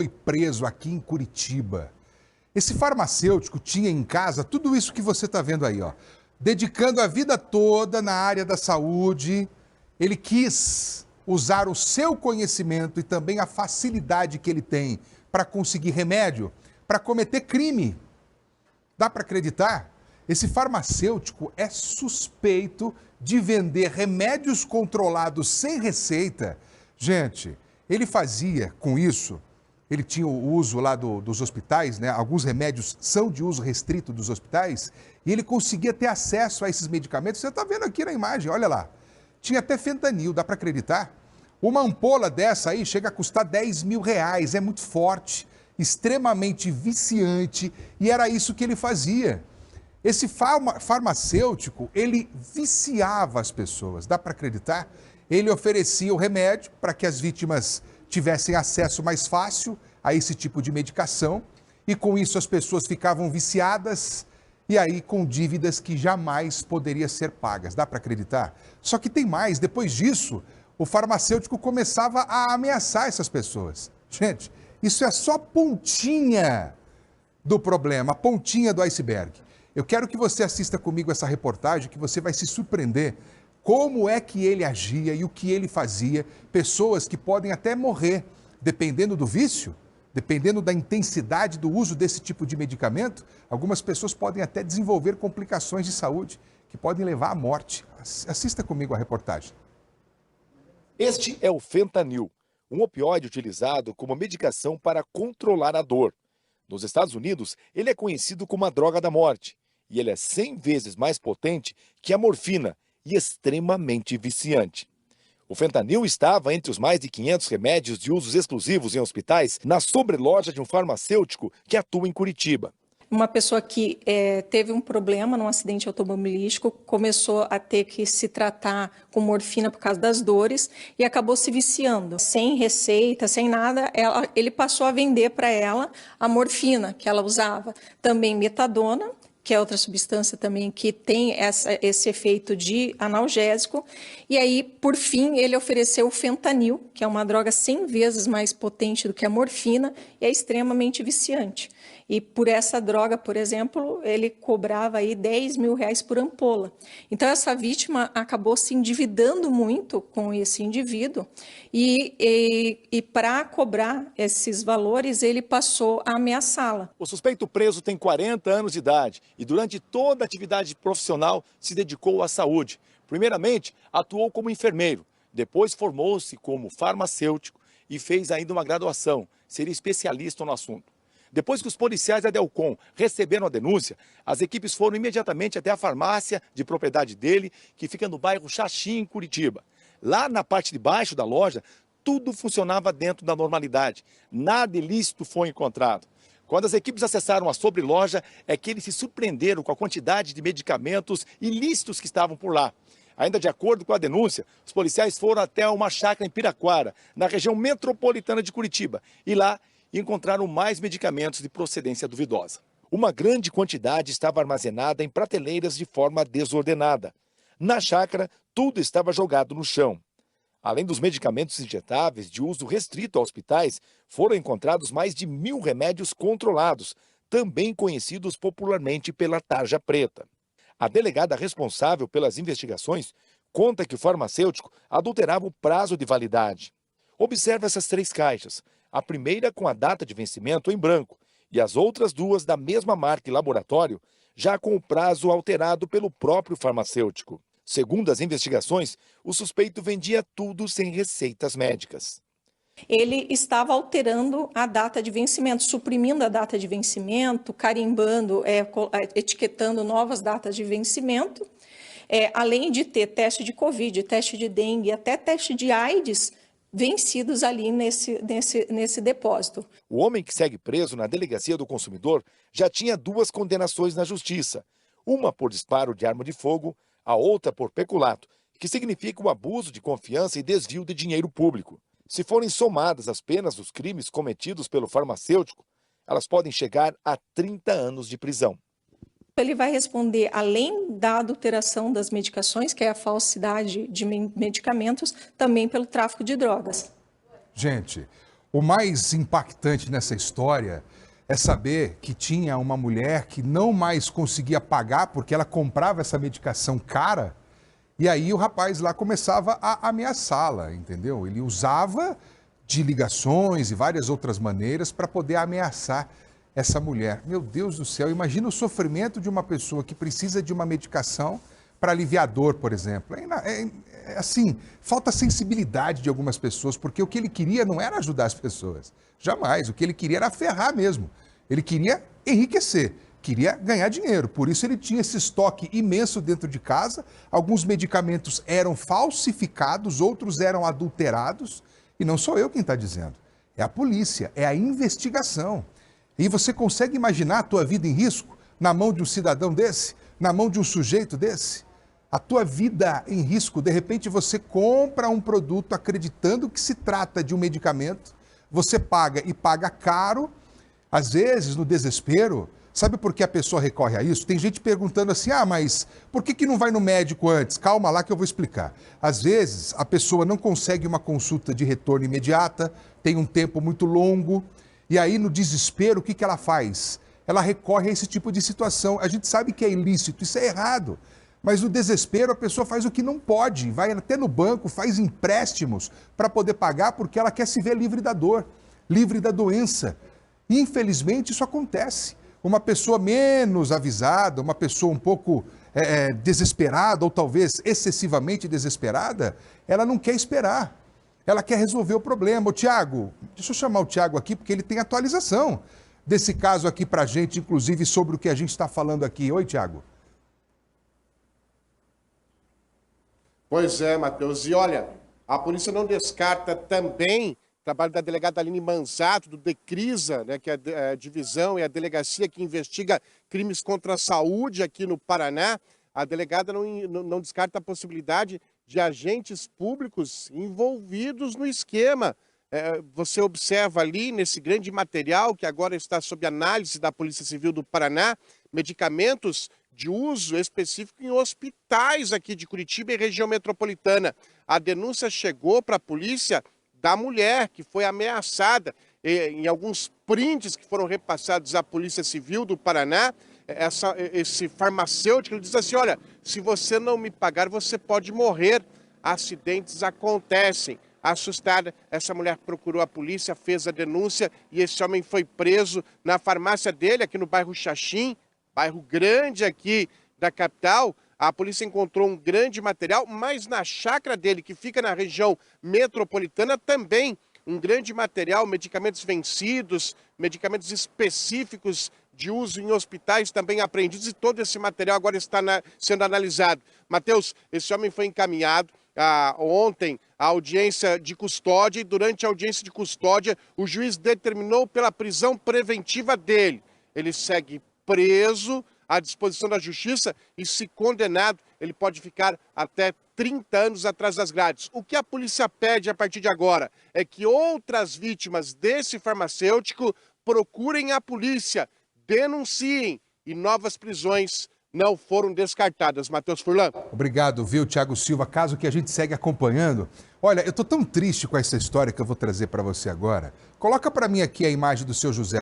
foi preso aqui em Curitiba. Esse farmacêutico tinha em casa tudo isso que você está vendo aí, ó. Dedicando a vida toda na área da saúde, ele quis usar o seu conhecimento e também a facilidade que ele tem para conseguir remédio, para cometer crime. Dá para acreditar? Esse farmacêutico é suspeito de vender remédios controlados sem receita. Gente, ele fazia com isso, ele tinha o uso lá dos hospitais, né? Alguns remédios são de uso restrito dos hospitais, e ele conseguia ter acesso a esses medicamentos. Você está vendo aqui na imagem, olha lá. Tinha até fentanil, dá para acreditar? Uma ampola dessa aí chega a custar 10 mil reais, é muito forte, extremamente viciante, e era isso que ele fazia. Esse farmacêutico, ele viciava as pessoas, dá para acreditar? Ele oferecia o remédio para que as vítimas tivessem acesso mais fácil a esse tipo de medicação, e com isso as pessoas ficavam viciadas e aí com dívidas que jamais poderiam ser pagas. Dá para acreditar? Só que tem mais, depois disso, o farmacêutico começava a ameaçar essas pessoas. Gente, isso é só pontinha do problema, a pontinha do iceberg. Eu quero que você assista comigo essa reportagem, que você vai se surpreender como é que ele agia e o que ele fazia. Pessoas que podem até morrer, dependendo do vício, dependendo da intensidade do uso desse tipo de medicamento. Algumas pessoas podem até desenvolver complicações de saúde que podem levar à morte. Assista comigo a reportagem. Este é o fentanil, um opioide utilizado como medicação para controlar a dor. Nos Estados Unidos, ele é conhecido como a droga da morte, e ele é 100 vezes mais potente que a morfina e extremamente viciante. O fentanil estava entre os mais de 500 remédios de usos exclusivos em hospitais na sobreloja de um farmacêutico que atua em Curitiba. Uma pessoa que teve um problema num acidente automobilístico, começou a ter que se tratar com morfina por causa das dores e acabou se viciando. Sem receita, sem nada, ele passou a vender para ela a morfina que ela usava. Também metadona, que é outra substância também que tem esse efeito de analgésico. E aí, por fim, ele ofereceu o fentanil, que é uma droga 100 vezes mais potente do que a morfina e é extremamente viciante. E por essa droga, por exemplo, ele cobrava aí 10 mil reais por ampola. Então, essa vítima acabou se endividando muito com esse indivíduo e para cobrar esses valores, ele passou a ameaçá-la. O suspeito preso tem 40 anos de idade e durante toda a atividade profissional se dedicou à saúde. Primeiramente, atuou como enfermeiro, depois formou-se como farmacêutico e fez ainda uma graduação, seria especialista no assunto. Depois que os policiais da Delcom receberam a denúncia, as equipes foram imediatamente até a farmácia de propriedade dele, que fica no bairro Xaxim, em Curitiba. Lá na parte de baixo da loja, tudo funcionava dentro da normalidade. Nada ilícito foi encontrado. Quando as equipes acessaram a sobreloja, é que eles se surpreenderam com a quantidade de medicamentos ilícitos que estavam por lá. Ainda de acordo com a denúncia, os policiais foram até uma chácara em Piraquara, na região metropolitana de Curitiba, e lá encontraram mais medicamentos de procedência duvidosa. Uma grande quantidade estava armazenada em prateleiras de forma desordenada. Na chácara, tudo estava jogado no chão. Além dos medicamentos injetáveis de uso restrito a hospitais, foram encontrados mais de 1.000 remédios controlados, também conhecidos popularmente pela tarja preta. A delegada responsável pelas investigações conta que o farmacêutico adulterava o prazo de validade. Observe essas 3 caixas. A primeira com a data de vencimento em branco e as outras 2 da mesma marca e laboratório, já com o prazo alterado pelo próprio farmacêutico. Segundo as investigações, o suspeito vendia tudo sem receitas médicas. Ele estava alterando a data de vencimento, suprimindo a data de vencimento, carimbando, etiquetando novas datas de vencimento, além de ter teste de Covid, teste de dengue, até teste de AIDS, vencidos ali nesse depósito. O homem que segue preso na Delegacia do Consumidor já tinha 2 condenações na Justiça. Uma por disparo de arma de fogo, a outra por peculato, que significa o abuso de confiança e desvio de dinheiro público. Se forem somadas as penas dos crimes cometidos pelo farmacêutico, elas podem chegar a 30 anos de prisão. Ele vai responder, além da adulteração das medicações, que é a falsidade de medicamentos, também pelo tráfico de drogas. Gente, O mais impactante nessa história é saber que tinha uma mulher que não mais conseguia pagar porque ela comprava essa medicação cara, e aí o rapaz lá começava a ameaçá-la, entendeu? Ele usava de ligações e várias outras maneiras para poder ameaçar essa mulher. Meu Deus do céu, imagina o sofrimento de uma pessoa que precisa de uma medicação para aliviar a dor, por exemplo. Assim, falta sensibilidade de algumas pessoas, porque o que ele queria não era ajudar as pessoas. Jamais. O que ele queria era ferrar mesmo. Ele queria enriquecer, queria ganhar dinheiro. Por isso ele tinha esse estoque imenso dentro de casa. Alguns medicamentos eram falsificados, outros eram adulterados. E não sou eu quem está dizendo. É a polícia, é a investigação. E você consegue imaginar a tua vida em risco na mão de um cidadão desse? Na mão de um sujeito desse? A tua vida em risco, de repente você compra um produto acreditando que se trata de um medicamento, você paga e paga caro, às vezes no desespero. Sabe por que a pessoa recorre a isso? Tem gente perguntando assim, mas por que não vai no médico antes? Calma lá que eu vou explicar. Às vezes a pessoa não consegue uma consulta de retorno imediata, tem um tempo muito longo, e aí no desespero o que ela faz? Ela recorre a esse tipo de situação. A gente sabe que é ilícito, isso é errado. Mas no desespero a pessoa faz o que não pode, vai até no banco, faz empréstimos para poder pagar porque ela quer se ver livre da dor, livre da doença. Infelizmente isso acontece. Uma pessoa menos avisada, uma pessoa um pouco desesperada ou talvez excessivamente desesperada, ela não quer esperar. Ela quer resolver o problema. O Tiago, deixa eu chamar o Tiago aqui porque ele tem atualização desse caso aqui para a gente, inclusive sobre o que a gente está falando aqui. Oi, Tiago. Pois é, Matheus. E olha, a polícia não descarta também o trabalho da delegada Aline Manzato, do DECRISA, né, que é a divisão e a delegacia que investiga crimes contra a saúde aqui no Paraná. A delegada não descarta a possibilidade de agentes públicos envolvidos no esquema. Você observa ali nesse grande material que agora está sob análise da Polícia Civil do Paraná, medicamentos de uso específico em hospitais aqui de Curitiba e região metropolitana. A denúncia chegou para a polícia da mulher que foi ameaçada. Em alguns prints que foram repassados à Polícia Civil do Paraná, esse farmacêutico ele diz assim, olha, se você não me pagar, você pode morrer. Acidentes acontecem. Assustada, essa mulher procurou a polícia, fez a denúncia e esse homem foi preso na farmácia dele, aqui no bairro Xaxim, bairro grande aqui da capital. A polícia encontrou um grande material, mas na chácara dele, que fica na região metropolitana, também um grande material, medicamentos vencidos, medicamentos específicos de uso em hospitais também apreendidos, e todo esse material agora está sendo analisado. Matheus, esse homem foi encaminhado ontem à audiência de custódia, e durante a audiência de custódia, o juiz determinou pela prisão preventiva dele. Ele segue preso à disposição da justiça e, se condenado, ele pode ficar até 30 anos atrás das grades. O que a polícia pede a partir de agora é que outras vítimas desse farmacêutico procurem a polícia, denunciem, e novas prisões não foram descartadas. Matheus Furlan. Obrigado, viu, Tiago Silva. Caso que a gente segue acompanhando. Olha, eu tô tão triste com essa história que eu vou trazer para você agora. Coloca para mim aqui a imagem do seu José.